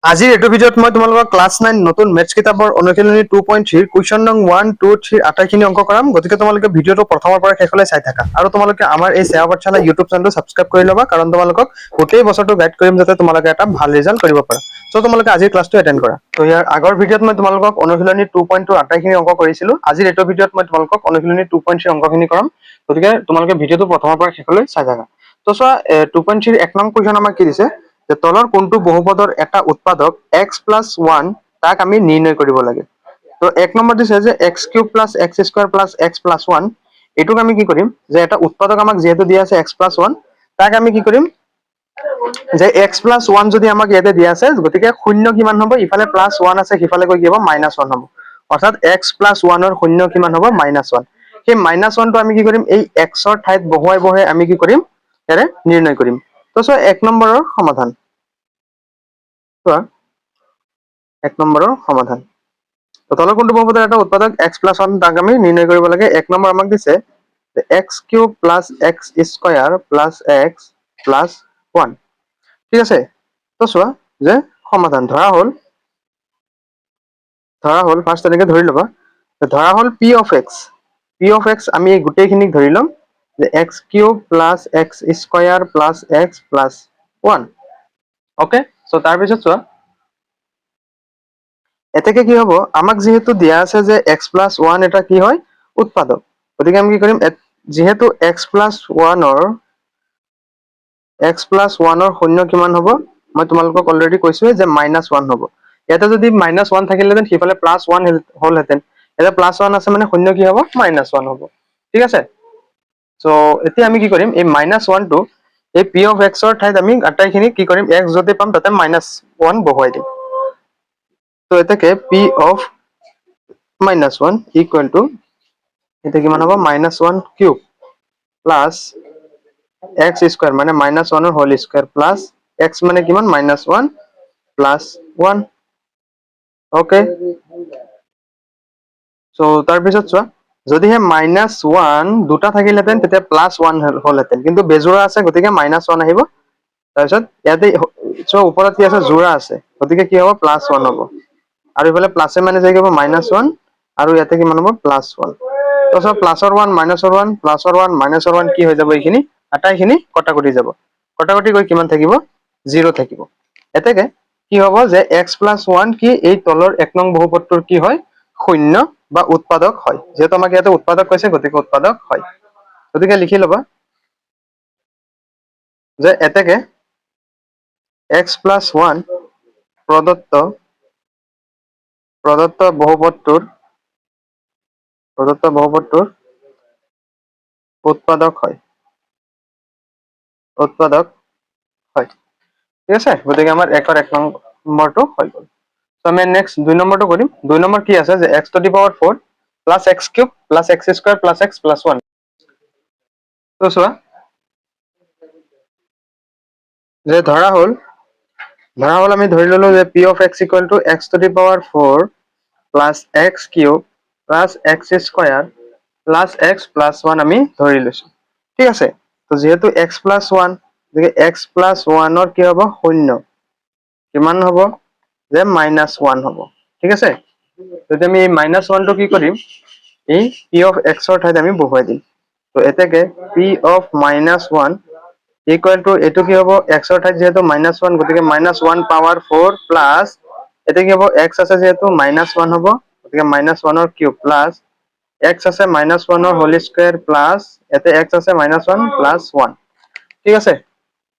আজিৰ এইটো ভিডিঅ'ত মই তোমালোকক ক্লাছ 9 নতুন মেথছ কিতাপৰ অনুশীলনী 2.3 কুৱেশ্যন নং 1, 2, 3 আটাইখিনি অংক কৰাম। গতিকে তোমালোকে ভিডিঅ'টো প্ৰথমৰ পৰা শেষলৈ চাই থাকা আৰু তোমালোকে আমাৰ এই সেৱা পাঠশালা ইউটিউব চেনেলটো ছাবস্ক্ৰাইব কৰি ল'বা, কাৰণ তোমালোকক গোটেই বছৰটো গাইড কৰিম যাতে তোমালোকে এটা ভাল ৰিজাল্ট কৰিব পাৰা। চ' তোমালোকে আজিৰ ক্লাছটো এটেণ্ড কৰা। ত' ইয়াৰ আগৰ ভিডিঅ'ত মই তোমালোকক অনুশীলনী 2.2 আটাইখিনি অংক কৰিছিলোঁ। আজিৰ এইটো ভিডিঅ'ত মই তোমালোকক অনুশীলনী 2.3 অংকখিনি কৰাম। গতিকে তোমালোকে ভিডিঅ'টো প্ৰথমৰ পৰা শেষলৈ চাই থাকা। ত' চোৱা 2.3 এক নং কুৱেশ্যন আমাক কি দিছে যে তলৰ কোনটো বহুপদৰ এটা উৎপাদক x+1 তাক আমি নিৰ্ণয় কৰিব লাগে। তো এক নম্বৰ দিছে যে x³ + x² + x+1 এইটোক আমি কি কৰিম যে এটা উৎপাদক আমাক যিহেতু দিয়া আছে x+1 তাক আমি কি কৰিম যে x+1 যদি আমাক ইয়াতে দিয়া আছে গতিকে শূন্য কিমান হ'ব ইফালে +1 আছে সিফালে গৈ কি হ'ব -1 হ'ব। অৰ্থাৎ x+1 ৰ শূন্য কিমান হ'ব -1। সেই -1টো আমি কি কৰিম এই x ৰ ঠাইত বহুৱাই আমি কি কৰিম ইয়াৰে নিৰ্ণয় কৰিম। তো চোৱা এক নম্বৰৰ সমাধান। চোৱা এক নম্বৰৰ সমাধান। তো তলৰ কোনটো বহুপদৰ এটা উৎপাদক x+1 তাক আমি নিৰ্ণয় কৰিব লাগে। এক নম্বৰ আমাক দিছে x³ + x² + x+1। ঠিক আছে। তো চোৱা যে সমাধান ধৰা হ'ল ফাৰ্ষ্ট তেনেকে ধৰি ল'বা ধৰা হ'ল p(x) আমি গোটেইখিনিক ধৰি ল'ম যে x³ + x² + x+1। ওকে। চ' তাৰপিছত চোৱা এতেকে কি হ'ব আমাক যিহেতু দিয়া আছে যে x+1 এটা কি হয় উৎপাদক। গতিকে আমি কি কৰিম যিহেতু x+1 ৰ শূন্য কিমান হ'ব মই তোমালোকক অলৰেডি কৈছোৱে যে -1 হ'ব। ইয়াতে যদি -1 থাকিলেহেঁতেন সিফালে +1 হ'লহেঁতেন। এতিয়া +1 আছে মানে শূন্য কি হ'ব -1 হ'ব। ঠিক আছে। চ' এতিয়া আমি কি কৰিম এই -1টো এই p(x) ৰ ঠাইত আমি আটাইখিনি কি কৰিম x য'তে পাম তাতে -1 বহুৱাই দিম। তো এতেকে p(-1) ইকুৱেল টু এতিয়া কিমান হ'ব -1³ প্লাছ x² মানে -1 ৰ হোল স্কুৱেৰ প্লাছ x মানে কিমান -1 প্লাছ 1। ওকে। চ' তাৰপিছত চোৱা যদিহে -1 দুটা থাকিলহেঁতেন তেতিয়া +1 হ'লহেঁতেন, কিন্তু বেজোৰা আছে গতিকে -1 আহিব। তাৰপিছত ইয়াতে চ' ওপৰত কি আছে যোৰা আছে গতিকে কি হ'ব +1 হ'ব। আৰু ইফালে প্লাছে মাইনাছে কি হ'ব -1 আৰু ইয়াতে কিমান হ'ব +1। তাৰপিছত +1 -1 +1 -1 কি হৈ যাব এইখিনি আটাইখিনি কটাকটি যাব। কটাকটি গৈ কিমান থাকিব 0 থাকিব। এতেকে কি হ'ব যে x+1 কি এই তলৰ এক নং বহুপদটোৰ কি হয় শূন্য বা উৎপাদক হয়। যিহেতু আমাক ইয়াতে উৎপাদক কৈছে গতিকে উৎপাদক হয়। গতিকে লিখি ল'বা যে এতেকে x+1 প্ৰদত্ত বহুপদটোৰ উৎপাদক হয়। ঠিক আছে। গতিকে আমাৰ এক নম্বৰটো হৈ গ'ল। আমি নেক্সট 2 নম্বৰটো কৰিম। 2 নম্বৰ কি আছে যে x⁴ + x³ + x² + x+1। তো চোৱা যে ধৰা হ'ল আমি ধৰি ললো যে p(x) = x⁴ + x³ + x² + x+1 আমি ধৰি লৈছো। ঠিক আছে। তো যিহেতু x+1 গতিকে x+1 ৰ কি হ'ব শূন্য কিমান হ'ব যে -1 হ'ব। ঠিক আছে। যদি আমি -1 টো কি কৰিম এই p(x) ৰ ঠাইত আমি বহুৱাই দিম। তো এতেকে p(-1) ইকুৱেল টু এইটো কি হ'ব x ৰ ঠাইত যিহেতু -1 গতিকে -1⁴ প্লাছ এতিয়া কি হ'ব x আছে যিহেতু -1 হ'ব গতিকে -1 ৰ কিউব প্লাছ x আছে -1 ৰ হোল স্কুৱেৰ প্লাছ ইয়াতে x আছে -1 প্লাছ 1। ঠিক আছে।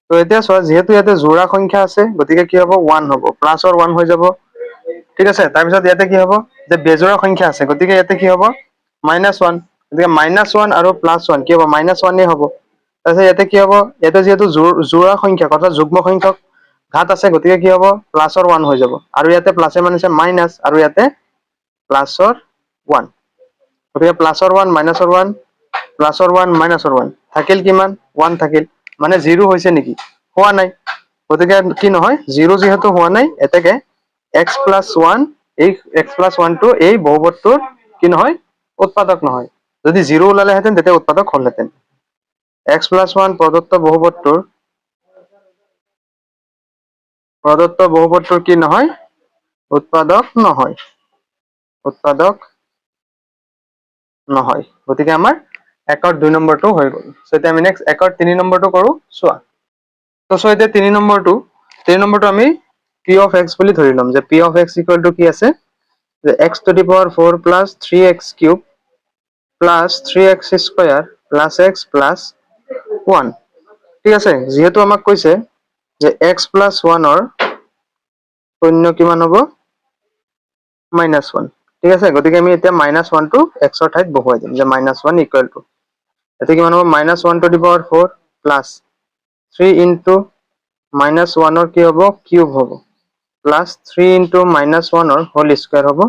তো এতিয়া চোৱা যিহেতু ইয়াতে যোৰা সংখ্যা আছে গতিকে কি হ'ব 1 হ'ব প্লাছৰ 1 হৈ যাব। ঠিক আছে। তাৰপিছত ইয়াতে কি হ'ব যে বেজোৰা সংখ্যা আছে গতিকে ইয়াতে কি হ'ব -1 গতিকে -1 আৰু +1 কি হ'ব -1 হ'ব। তাৰপিছত ইয়াতে কি হ'ব ইয়াতে যিহেতু যোৰা সংখ্যক অৰ্থাৎ যুগ্ম সংখ্যক ঘাত আছে গতিকে কি হ'ব +1 হৈ যাব। আৰু ইয়াতে প্লাছে মাইনাছে মাইনাছ আৰু ইয়াতে +1 গতিকে +1 -1 +1 -1 থাকিল কিমান 1 থাকিল মানে 0 হৈছে নেকি হোৱা নাই। গতিকে কি নহয় 0 যিহেতু হোৱা নাই এতেকে x+1 এই x+1 টো এই বহুপদটোৰ কি নহয় উৎপাদক নহয়। যদি 0 ওলালেহেঁতেন তেতিয়া উৎপাদক হ'লহেঁতেন। x+1 প্ৰদত্ত বহুপদটোৰ প্ৰদত্ত বহুপদটোৰ কি নহয় উৎপাদক নহয় উৎপাদক নহয় গতিকে আমাৰ 1 ৰ 2 নম্বৰটো হৈ গ'ল সো এতিয়া আমি নেক্সট 1 ৰ 3 নম্বৰটো কৰো চোৱা তো সো এতিয়া 3 নম্বৰটো আমি p of x বুলি ধৰি লম যে p of x equal to কি আছে যে x to the power 4 plus 3x cube plus 3x square plus x plus 1 ঠিক আছে যেহেতু আমাক কৈছে যে x plus 1 ৰ শূন্য কিমান হ'ব -1 ঠিক আছে গতিকে আমি এতিয়া -1 টো x ৰ ঠাইত বহুৱাই দিম যে -1 ইকুৱেল টু এতে কিমান হ'ব -1 to the power 4 plus 3 into -1 ৰ কি হ'ব কিউব হ'ব plus 3 into -1 ৰ হোল স্কয়াৰ হ'ব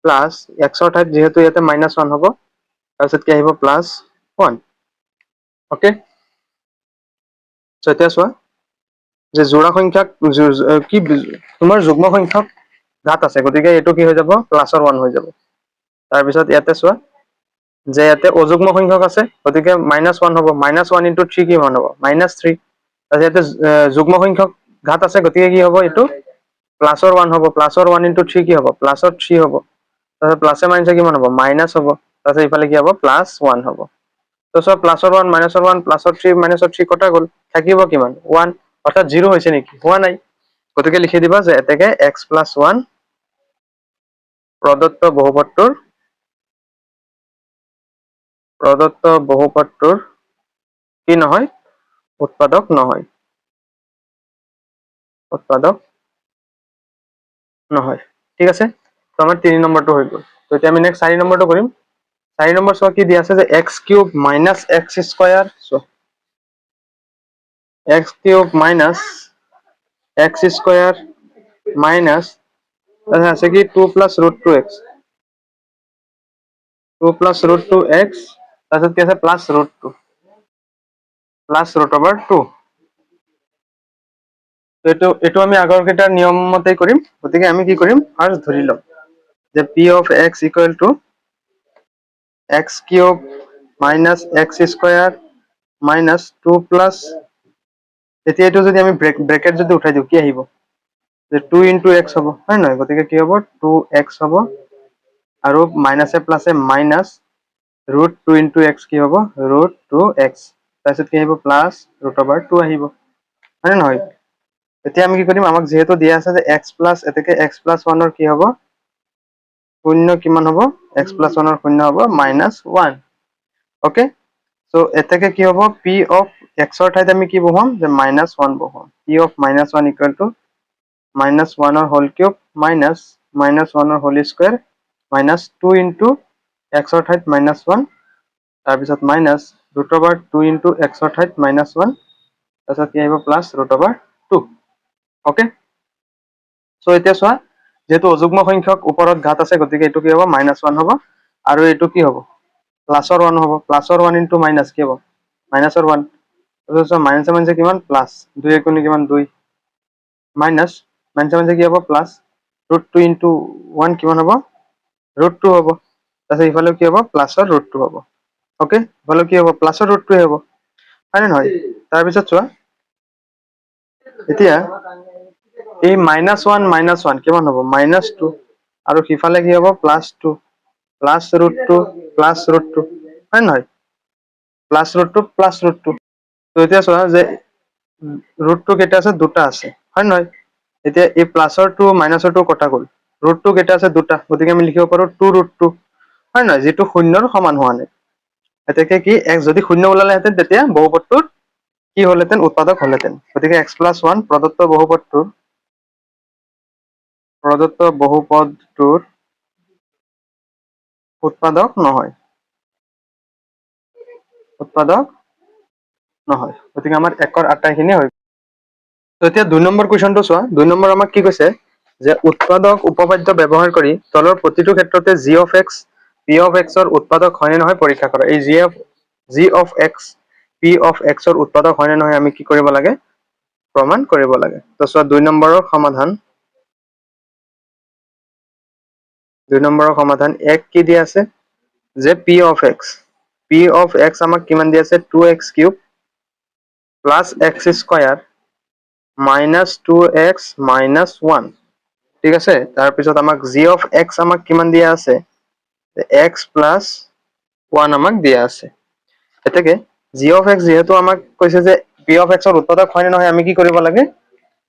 প্লাস x ৰ ঠাইত যেহেতু ইয়াতে -1 হ'ব তাৰপিছত কি আহিব +1 ওকে সো এতিয়া চোৱা যে জোড়া সংখ্যাক কি তোমাৰ যুগ্ম সংখ্যক ঘাত আছে গতিকে এটো কি হৈ যাব +1 হৈ যাব তাৰ পিছত ইয়াতে চোৱা যে ইয়াতে অযুগ্ম সংখ্যক আছে গতিকে -1 হ'ব -1 into 3 কিমান হ'ব -3 আৰু ইয়াতে যুগ্ম সংখ্যক ঘাত আছে গতিকে কি হ'ব এটো +1 হ'ব +1 into 3 কি হ'ব +3 হ'ব তাৰপিছত প্লাসে মাইনাসে কিমান হ'ব মাইনাস হ'ব তাৰপিছত ইফালে কি হ'ব +1 হ'ব তো সব +1 -1 +3 -3 কটা গ'ল থাকিব কিমান 1 অৰ্থাৎ 0 হৈছে নেকি হোৱা নাই গতিকে লিখি দিবা যে এতেকে x + 1 প্ৰদত্ত বহুপদটোৰ কি নহয় উৎপাদক নহয় ঠিক আছে তো আমাৰ 3 নম্বৰটো হৈ গ'ল তো এতিয়া আমি নেক্সট 4 নম্বৰটো কৰিম 4 নম্বৰ চোৱা কি দিয়া আছে যে x cube minus x square so x cube minus x square minus আছে কি 2 plus root 2x 2 plus root 2x তাৰপিছত কি আছে plus root 2 plus root over 2 তো এটো আমি আগৰ কেইটাৰ নিয়ম মতে কৰিম গতিকে আমি কি কৰিম ফাৰ্স্ট ধৰি লম যে p of x equal to x cube minus x square minus 2 plus এতিয়া এটো যদি আমি ব্র্যাকেট যদি উঠাই দিও কি আহিব যে 2 into x হ'ব হয় নহয় গতিকে কি হ'ব 2x হ'ব আৰু মাইনাসে প্লাসে মাইনাস root 2 into x কি হ'ব root 2x তাৰপিছত কি আহিব প্লাস root over 2 আহিব হয় নহয় এতিয়া আমি কি কৰিম আমাক যেহেতু দিয়া আছে যে x plus এতেকে x plus 1 ৰ কি হ'ব শূন্য কিমান হ'ব x plus 1 ৰ শূন্য হ'ব -1 ওকে সো এতেকে কি হ'ব p of x ৰ ঠাইত আমি কি বহাম যে -1 বহাম p of -1 equal to -1 ৰ হোল কিউব মাইনাস -1 ৰ whole square minus 2 into x ৰ ঠাইত -1 তাৰপিছত minus root over 2 into x ৰ ঠাইত -1 তাৰপিছত কি আহিব plus root over 2 okay so এতিয়া চোৱা যেহেতু অযুগ্ম সংখ্যক ওপৰত ঘাত আছে গতিকে এটো কি হ'ব -1 হ'ব আৰু এটো কি হ'ব প্লাসৰ 1 হ'ব প্লাসৰ 1 into মাইনাস কি হ'ব মাইনাসৰ 1 তাৰপিছত মাইনাসে মাইনাসে কিমান প্লাস 2 এ কোণে কিমান 2 মাইনাস মাইনাসে মাইনাসে কি হ'ব প্লাস root 2 into 1 কিমান হ'ব √2 হ'ব তাৰপিছত ইফালে কি হ'ব প্লাসৰ √2 হ'ব ওকে ইফালে কি হ'ব প্লাসৰ √2 হ'ব হয় নে নহয় তাৰ পিছত চোৱা এতিয়া এই -1 কিমান হ'ব -2 আৰু সিফালে কি হ'ব +2 +√2 +√2 হয় নহয় +√2 +√2 তো এতিয়া চোৱা যে √2 কেইটা আছে দুটা আছে হয় নহয় এতিয়া এই প্লাসৰ 2 মাইনাসৰ 2 কটা গ'ল √2 কেইটা আছে দুটা গতিকে আমি লিখিব পাৰো 2√2 হয় নহয় যেটো শূন্যৰ সমান হোৱা নাই এতেকে কি x যদি শূন্য ওলালেহেঁতেন তেতিয়া বহুপদটোৰ কি হলহেঁতেন উৎপাদক হলহেঁতেন গতিকে x + 1 প্ৰদত্ত বহুপদটোৰ উৎপাদক নহয় গতিকে আমাৰ 1 ৰ আটাইখিনি হৈ তো এতিয়া 2 নম্বৰ কোৱেশ্চনটো চোৱা 2 নম্বৰ আমাক কি কৈছে যে উৎপাদক উপপাদ্য ব্যৱহাৰ কৰি তলৰ প্ৰতিটো ক্ষেত্ৰতে g of x p of x ৰ উৎপাদক হয় নে নহয় পৰীক্ষা কৰা এই g of x p of x ৰ উৎপাদক হয় নে নহয় আমি কি কৰিব লাগে প্ৰমাণ কৰিব লাগে তো চোৱা 2 নম্বৰৰ সমাধান 1 কি দিয়া আছে যে p of x আমাক কিমান দিয়া আছে 2x cube plus x square minus 2x minus 1 ঠিক আছে তাৰপিছত আমাক g of x আমাক কিমান দিয়া আছে x প্লাছ 1 আমাক দিয়া আছে এতেকে g of x যেহেতু আমাক কৈছে যে p of x ৰ উৎপাদক হয় নে নহয় আমি কি কৰিব লাগে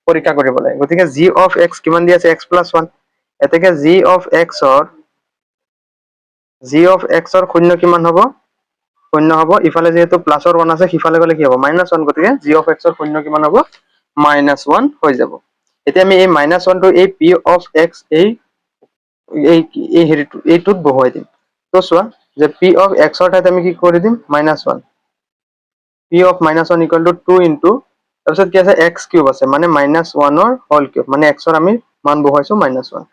পৰীক্ষা কৰিব লাগে গতিকে g of x কিমান দিয়া আছে x প্লাছ 1 এতেকে g of x ৰ শূন্য কিমান হ'ব শূন্য হ'ব ইফালে যেহেতু প্লাছৰ 1 আছে সিফালে গলে কি হ'ব -1 গতিকে g of x ৰ শূন্য কিমান হ'ব -1 হৈ যাব এতিয়া আমি এই -1 টো এই p of x এই হেৰিটো এইটোত বহুৱাই দিম তো চোৱা যে p of x ৰ ঠাইত আমি কি কৰি দিম -1 p of -1 equal to 2 into তাৰপিছত কি আছে x কিউব আছে মানে -1 ৰ হোল কিউব মানে x ৰ আমি মান বহুৱাইছো -1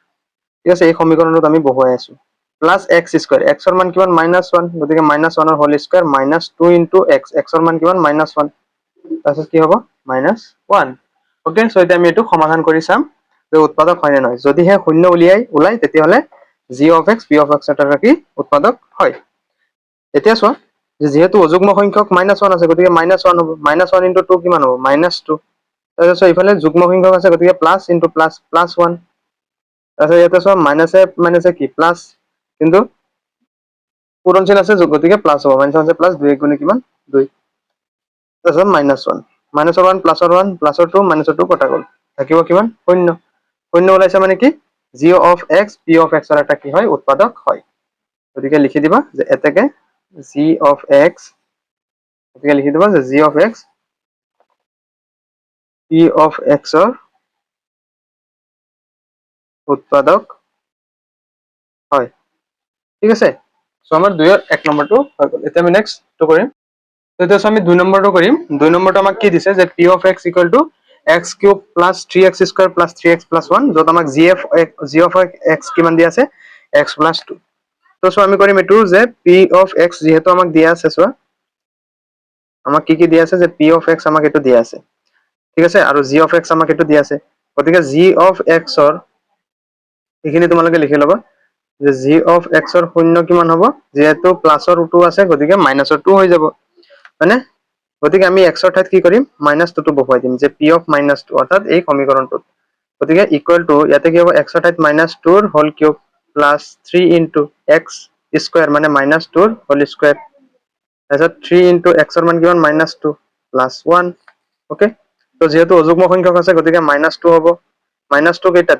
ঠিক আছে এই সমীকৰণত আমি বহুৱাই আছো প্লাস x স্কয়াৰ x ৰ মান কিমান -1 গতিকে -1 ৰ whole square -2 into x x ৰ মান কিমান -1 তাৰপিছত কি হ'ব -1 ওকে সো এতিয়া আমি এটো সমাধান কৰি চাম যে উৎপাদক হয় নে নহয় যদিহে শূন্য ওলাই তেতিয়াহলে g of x p of x এটা কি উৎপাদক হয় এতিয়া চোৱা যে যেহেতু অযুগ্ম সংখ্যক -1 আছে গতিকে -1 হ'ব -1 into 2 কিমান হ'ব -2 তাৰপিছত ইফালে যুগ্ম সংখ্যক আছে গতিকে প্লাস into প্লাস +1 তাৰপিছত ইয়াতে চোৱা মাইনাছে কি প্লাস কিন্তু পূৰণচিন আছে গতিকে প্লাস হ'ব -1 প্লাস 2 গুণে কিমান 2 তাৰপিছত -1 -1 প্লাসৰ 1 প্লাসৰ 2 মাইনাছৰ 2 কটা গ'ল থাকিব কিমান শূন্য শূন্য ওলাইছে মানে কি g of x p of x ৰ এটা কি হয় উৎপাদক হয় গতিকে লিখি দিবা যে এতেকে g of x গতিকে লিখি দিবা যে g of x p of x ৰ উৎপাদক হয় ঠিক আছে সো আমাৰ 2 ৰ 1 নম্বৰটো হৈ গ'ল এতিয়া আমি নেক্সটটো কৰিম তো এতিয়া আমি 2 নম্বৰটো কৰিম 2 নম্বৰটো আমাক কি দিছে যে p of x equal to x cube plus 3x square plus 3x plus 1 যত আমাক g of x কিমান দিয়া আছে x plus 2 তো সো আমি কৰিম এটো যে p of x যেহেতু আমাক দিয়া আছে সো আমাক কি দিয়া আছে যে p of x আমাক এটো দিয়া আছে ঠিক আছে আৰু g of x আমাক এটো দিয়া আছে গতিকে g of x ৰ এখিনি তোমালোকে লিখি লবা যে g of x ৰ শূন্য কিমান হ'ব যেহেতু প্লাসৰ 2 আছে গতিকে মাইনাছৰ 2 হৈ যাব মানে গতিকে আমি x ৰ ঠাইত কি কৰিম -2 টো বহুৱাই দিম যে p of -2 অৰ্থাৎ এই সমীকৰণটোত গতিকে ইকুৱেল টু ইয়াতে কি হ'ব x ৰ ঠাইত -2 ৰ whole cube plus 3 into x square মানে -2 ৰ হোল স্কয়াৰ তাৰপিছত 3 into x ৰ মান কিমান -2 প্লাস 1 ওকে তো যেহেতু অযুগ্ম সংখ্যক আছে গতিকে -2 হ'ব -2 কেইটা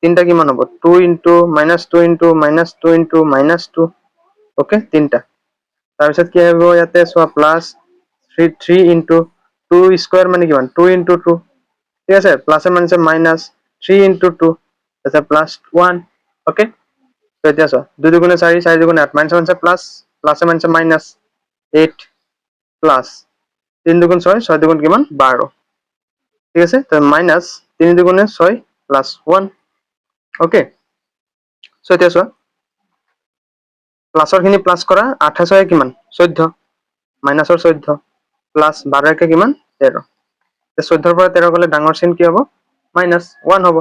তিনটা কিমান হ'ব 2 into -2 into -2 into -2 ওকে তিনটা তাৰপিছত কি হ'ব ইয়াতে সোৱা প্লাস 3 into 2 স্কয়ার মানে কিমান 2 into 2 ঠিক আছে প্লাস এ মানে মাইনাস 3 into 2 তাৰপিছত প্লাস 1 ওকে তো এতিয়া চোৱা 2 দুগুণে 4 4 দুগুণে 8 মাইনাস মানে প্লাস প্লাস এ মানে মাইনাস 8 প্লাস 3 দুগুণ 6 6 দুগুণ কিমান 12 ঠিক আছে তো মাইনাস 3 দুগুণে 6 প্লাস 1 ওকে সো এতিয়া চোৱা প্লাসৰ খিনি প্লাস কৰা 8 6 কিমান 14 মাইনাছৰ 14 প্লাস 12 কে কিমান 13 তে 14 পৰা 13 গলে ডাঙৰ চিন কি হ'ব -1 হ'ব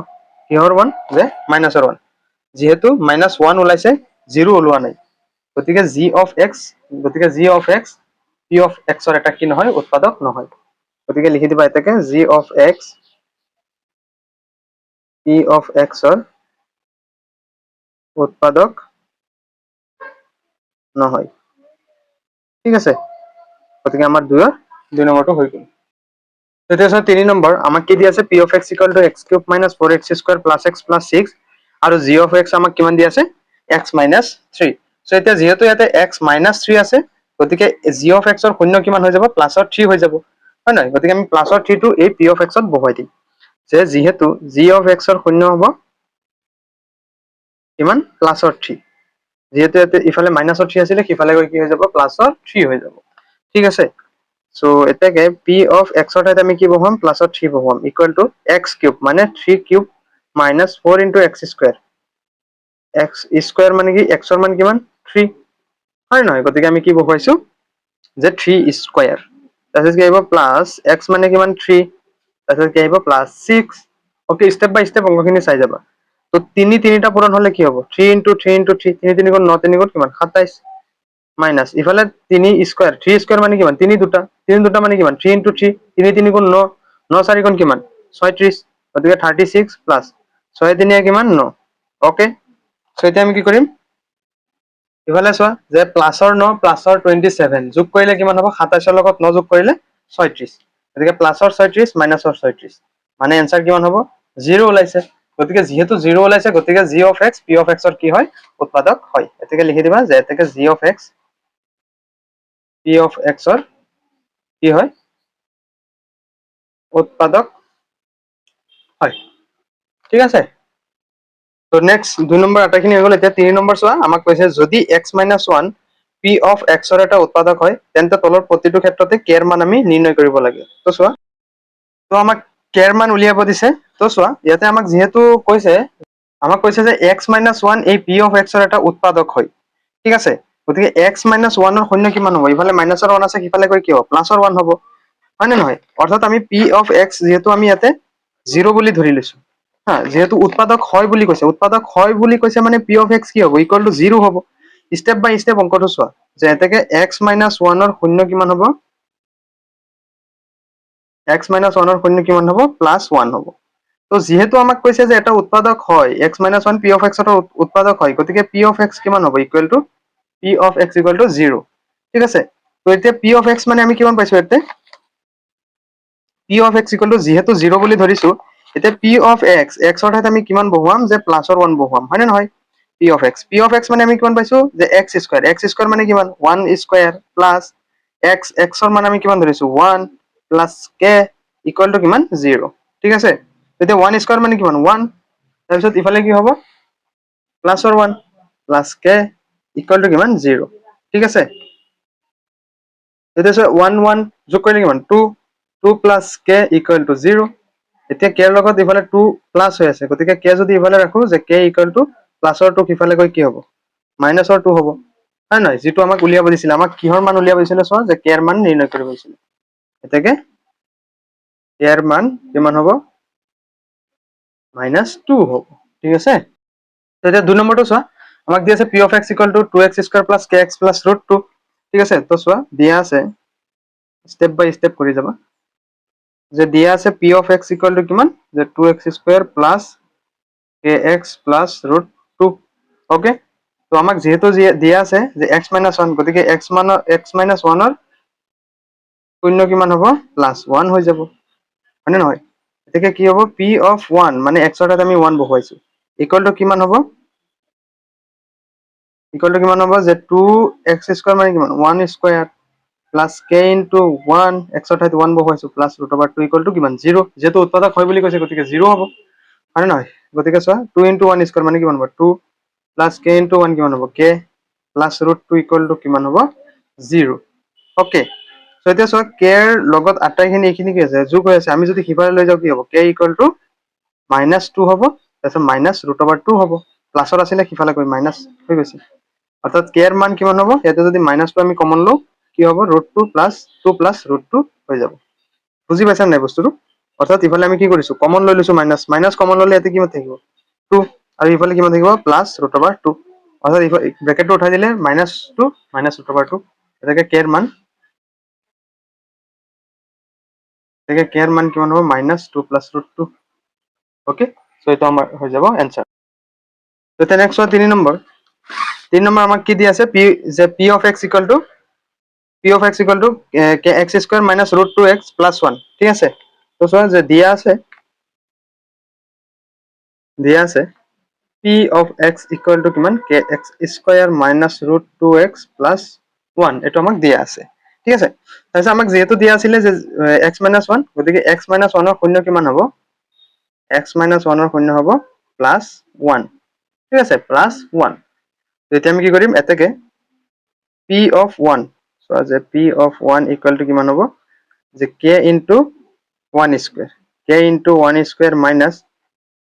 কিহৰ 1 যে মাইনাছৰ 1 যেহেতু -1 ওলাইছে 0 ওলোৱা নাই গতিকে g of x p of x ৰ এটা কি নহয় উৎপাদক নহয় গতিকে লিখি দিবা এটাকে g of x p of x ৰ উৎপাদক নহয় ঠিক আছে গতিকে আমাৰ 2 নম্বৰটো হৈ গ'ল তেতিয়া চোৱা 3 নম্বৰ আমাক কি দিয়া আছে p of x equal to x cube minus 4x square plus x plus 6 আৰু g of x আমাক কিমান দিয়া আছে x minus 3 সো এতিয়া যেহেতু ইয়াতে x minus 3 আছে গতিকে g of x ৰ শূন্য কিমান হৈ যাব প্লাসৰ 3 হৈ যাব হয় নাই গতিকে আমি প্লাসৰ 3 টো এই p of x ত বহুৱাই দিম যে যেহেতু g of x ৰ শূন্য হ'ব কিমান প্লাসৰ 3 যেহেতু ইয়াতে ইফালে মাইনাছৰ 3 আছিল সিফালে গৈ কি হৈ যাব প্লাসৰ 3 হৈ যাব ঠিক আছে সো এটাকে p of x ৰ ঠাইত আমি কি বহুৱাম প্লাসৰ 3 বহুৱাম ইকুৱেল টু x কিউব মানে 3 cube minus 4 into x square x square মানে কি x ৰ মান কিমান 3 হয় নহয় গতিকে আমি কি বহুৱাইছো যে 3 স্কয়াৰ তাৰপিছত কি আহিব প্লাস x মানে কিমান 3 তাৰপিছত কি আহিব প্লাস 6 ওকে স্টেপ বাই স্টেপ অংকখিনি চাই যাবা তো তিনিটা পূৰণ হলে কি হ'ব 3 into 3 into 3 3 গুণ 9 3 গুণ কিমান 27 মাইনাস ইফালে 3 স্কয়ার 3 স্কয়ার মানে কিমান 3 দুটা মানে কিমান 3 into 3 3 গুণ 9 9 4 গুণ কিমান 36 গতিকে 36 প্লাস 6 3 কিমান 9 ওকে সো এতিয়া আমি কি কৰিম ইফালে চোৱা যে প্লাসৰ 9 প্লাসৰ 27 যোগ কৰিলে কিমান হ'ব 27 ৰ লগত 9 যোগ কৰিলে 36 গতিকে প্লাসৰ 36 মাইনাসৰ 36 মানে এনসার কিমান হ'ব 0 ওলাইছে গতিকে যেহেতু 0 ওলাইছে গতিকে g of x p of x ৰ কি হয় উৎপাদক হয় এটাকে লিখি দিবা যে এটাকে g of x p of x ৰ কি হয় উৎপাদক হয় ঠিক আছে তো নেক্সট 2 নম্বৰ আটাইখিনি হৈ গ'ল এতিয়া 3 নম্বৰ চোৱা আমাক কৈছে যদি x - 1 p of x ৰ এটা উৎপাদক হয় তেন্তে তলৰ প্ৰতিটো ক্ষেত্ৰতে k ৰ মান আমি নিৰ্ণয় কৰিব লাগে তো চোৱা তো আমাক k ৰ মান উলিয়াব দিছে তো চোৱা ইয়াতে আমাক যেহেতু কৈছে আমাক কৈছে যে x - 1 এই p of x ৰ এটা উৎপাদক হয় ঠিক আছে গতিকে x - 1 ৰ শূন্য কিমান হ'ব ইফালে মাইনাসৰ 1 আছে সিফালে গৈ কি হ'ব প্লাসৰ 1 হ'ব হয় নে নহয় অৰ্থাৎ আমি p of x যেহেতু আমি ইয়াতে 0 বুলি ধৰি লৈছো হা যেহেতু উৎপাদক হয় বুলি কৈছে মানে p of x কি হ'ব ইকুয়াল টু 0 হ'ব স্টেপ বাই স্টেপ অংকটো চোৱা যে এতেকে x - 1 ৰ শূন্য কিমান হ'ব x - 1 ৰ শূন্য কিমান হ'ব +1 হ'ব তো যেহেতু আমাক কৈছে যে এটা উৎপাদক হয় x - 1 p of x ৰ উৎপাদক হয় গতিকে p of x কিমান হ'ব equal to p of x equal to 0 ঠিক আছে তো এতিয়া p of x মানে আমি কিমান পাইছো ইয়াতে p of x equal to যেহেতু 0 বুলি ধৰিছো এতিয়া p of x x অৰ ঠাইত আমি কিমান বহুৱাম যে প্লাসৰ 1 বহুৱাম হয় নে নহয় p of x মানে আমি কিমান পাইছো যে x স্কয়ার মানে কিমান 1 স্কয়ার প্লাস x x অৰ মান আমি কিমান ধৰিছো 1 প্লাস k ইকুয়াল টু কিমান 0 ঠিক আছে এতিয়া 1 স্কয়ার মানে কিমান 1 তাৰ পিছত ইফালে কি হ'ব প্লাসৰ 1 প্লাস k ইকুয়াল টু কিমান 0 ঠিক আছে এতিয়া 1 1 যোগ কৰিলে কিমান 2 2 plus k equal to 0 এতিয়া k ৰ লগত ইফালে 2 প্লাস হৈ আছে গতিকে k যদি ইফালে ৰাখো যে k equal to প্লাসৰ 2 ইফালে গৈ কি হ'ব মাইনাসৰ 2 হ'ব হয় নহয় যেটো আমাক উলিয়াব দিছিল আমাক কিহৰ মান উলিয়াব দিছিল চোৱা যে k ৰ মান নিৰ্ণয় কৰিব দিছিল এটাকে k ৰ মান কিমান হ'ব -2 হ'ব ঠিক আছে তো এতিয়া 2 নম্বৰটো চোৱা আমাক দি আছে p of x equal to 2x square plus kx plus root 2 ঠিক আছে তো চোৱা দিয়া আছে স্টেপ বাই স্টেপ কৰি যাবা যে দিয়া আছে p of x equal to কিমান যে 2x square plus kx plus root 2 okay তো আমাক যেহেতু দিয়া আছে যে x - 1 গতিকে x - 1 ৰ শূন্য কিমান হ'ব +1 হৈ যাব হয় নে নহয় এটাকে কি হ'ব p of 1 মানে x অৰ ঠাইত আমি 1 বহুৱাইছো ইকুয়াল টু কিমান হ'ব যে 2x স্কয়াৰ মানে কিমান 1 square plus k into 1 x অৰ ঠাইত 1 বহুৱাইছো প্লাস √2 ইকুয়াল টু কিমান 0 যেহেতু উৎপাদক হয় বুলি কৈছে গতিকে 0 হ'ব হয় নে নহয় গতিকে চোৱা 2 into 1 স্কয়ার মানে কিমান হ'ব 2 প্লাস k into 1 কিমান হ'ব k প্লাস √2 ইকুয়াল টু কিমান হ'ব 0 ওকে সো এতিয়া চোৱা k ৰ লগত আটাইখিনি এইখিনি কি আছে যোগ হৈ আছে আমি যদি সিফালে লৈ যাও কি হ'ব k ইকুয়াল টু -2 হ'ব তাৰপিছত -√2 হ'ব প্লাসৰ আছিলে সিফালে গৈ মাইনাস হৈ গৈছে অৰ্থাৎ k ৰ মান কিমান হ'ব ইয়াতে যদি -2 আমি কমন লও কি হ'ব √2 +2 +√2 হৈ যাব বুজি পাইছা নাই বস্তুটো অৰ্থাৎ ইফালে আমি কি কৰিছো কমন লৈ লৈছো মাইনাস কমন ললে ইয়াতে কিমান থাকিব 2 আৰু ইফালে কিমান থাকিব +√2 অৰ্থাৎ ব্ৰেকেটটো উঠাই দিলে -2 -√2 এটাকে k ৰ মান কিমান হ'ব -2 +√2 ওকে সো এটা আমাৰ হৈ যাব आंसर তো নেক্সট 3 নম্বৰ আমাক কি দি আছে p of x equal to kx square minus √2x plus 1 ঠিক আছে তো চোৱা যে দিয়া আছে p of x equal to কিমান kx square minus √2x plus 1 এটো আমাক দিয়া আছে ঠিক আছে তাৰপিছত আমাক যেহেতু দিয়া আছিল যে x - 1 গতিকে x - 1 ৰ শূন্য কিমান হ'ব x - 1 ৰ শূন্য হ'ব +1 ঠিক আছে +1 তেতিয়া আমি কি কৰিম এটাকে p of 1 so যে p of 1 equal to কিমান হ'ব যে k into 1 square k into 1 square minus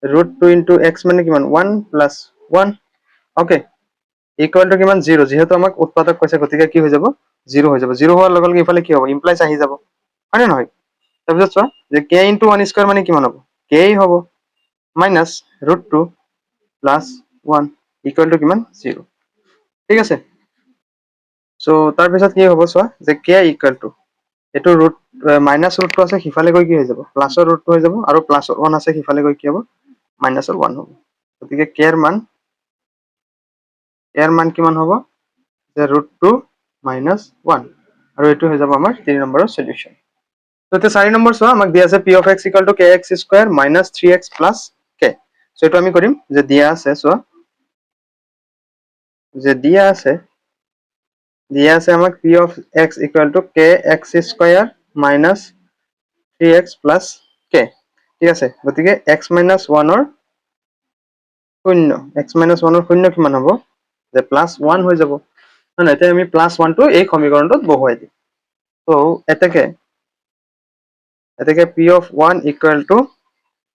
√2 into x মানে কিমান 1 plus 1 ওকে equal to কিমান 0 যেহেতু আমাক উৎপাদক কৈছে গতিকে কি হৈ যাব 0 হৈ যাব 0 হোৱাৰ লগে লগে ইফালে কি হ'ব ইমপ্লাইজ আহি যাব হয় নে নহয় তাৰপিছত চোৱা যে k into 1 square মানে কিমান হ'ব k হ'ব minus √2 plus 1 equal to কিমান 0 ঠিক আছে সো তাৰ পিছত কি হ'ব চোৱা যে k equal to এইটো ৰুট মাইনাছ ৰুটটো আছে সিফালে গৈ কি হৈ যাব প্লাছৰ ৰুটটো হৈ যাব আৰু প্লাছৰ 1 আছে সিফালে গৈ কি হ'ব মাইনাছৰ 1 হ'ব গতিকে k ৰ মান কিমান হ'ব যে √2 - 1 আৰু এইটো হৈ যাব আমাৰ 3 নম্বৰৰ সলিউশন তো এতিয়া 4 নম্বৰ চোৱা আমাক দিয়া আছে p of x = kx² - 3x + k so এইটো আমি কৰিম যে দিয়া আছে চোৱা যে দিয়া আছে আমাক p of x = kx² - 3x + k ঠিক আছে গতিকে x - 1 ৰ 0 x - 1 ৰ 0 কিমান হ'ব যে +1 হৈ যাব না এতিয়া আমি +1 টো এই সমীকৰণটোত বহুৱাই দিম তো এটাকে p of 1 =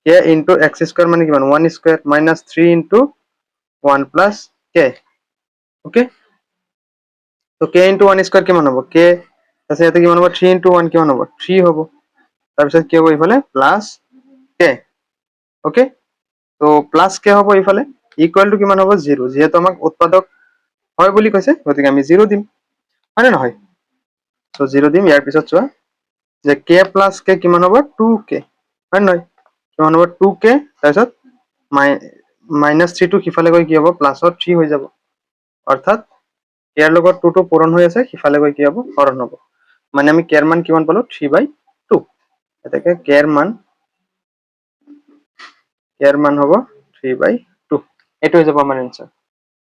k * x² মানে কিমান 1² - 3 * 1 + k ওকে তো k * 1² কিমান হ'ব k আছে ইয়াতে কিমান হ'ব 3 * 1 কিমান হ'ব 3 হ'ব তাৰপিছত কি হ'ব ইফালে +k ওকে তো +k হ'ব ইফালে ইকুৱেল টু কিমান হ'ব 0 যেহেতু আমাক উৎপাদক হয় বুলি কৈছে গতিকে আমি 0 দিম হয় নহয় তো 0 দিম ইয়াৰ পিছত চোৱা যে k + k কিমান হ'ব 2k হয় নহয় কিমান হ'ব 2k তাৰপিছত -3 টো সিফালে গৈ কি হ'ব প্লাছৰ 3 হৈ যাব অৰ্থাৎ ইয়াৰ লগত 2 টো পূৰণ হৈ আছে সিফালে গৈ কি হ'ব হৰণ হ'ব মানে আমি k ৰ মান কিমান পালো 3/2 এটাকে k ৰ মান হ'ব 3/2 এইটো হৈ যাব আমাৰ এনসাৰ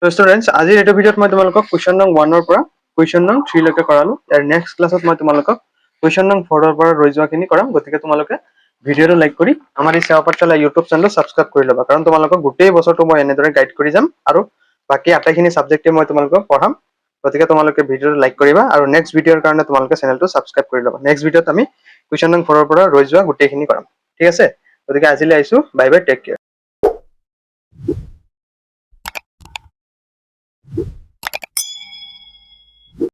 তো স্টুডেন্টস আজিৰ এইটো ভিডিঅ'ত মই তোমালোকক কুৱেশ্যন নং 1 ৰ পৰা কুৱেশ্যন নং 3 লৈকে কৰালো আৰু নেক্সট ক্লাছত মই তোমালোকক কুৱেশ্যন নং 4 ৰ পৰা ৰৈ যোৱাখিনি কৰাম গতিকে তোমালোকে ভিডিঅ'টো লাইক কৰি আমাৰ এই সেৱা পাঠশালা ইউটিউব চেনেলটো সাবস্ক্ৰাইব কৰি ল'বা কাৰণ তোমালোকক গোটেই বছৰটো মই এনেদৰে গাইড কৰি যাম আৰু বাকি আটাইখিনি সাবজেক্টে মই তোমালোকক পঢ়াম গতিকে তোমালোকে ভিডিঅ'টো লাইক কৰিবা আৰু নেক্সট ভিডিঅ'ৰ কাৰণে তোমালোকে চেনেলটো সাবস্ক্ৰাইব কৰি ল'বা নেক্সট ভিডিঅ'ত আমি কুৱেশ্যন নং 4 ৰ পৰা ৰৈ যোৱা গোটেইখিনি কৰাম ঠিক আছে গতিকে আজিলৈ আহিছো বাই বাই টেক কেয়াৰ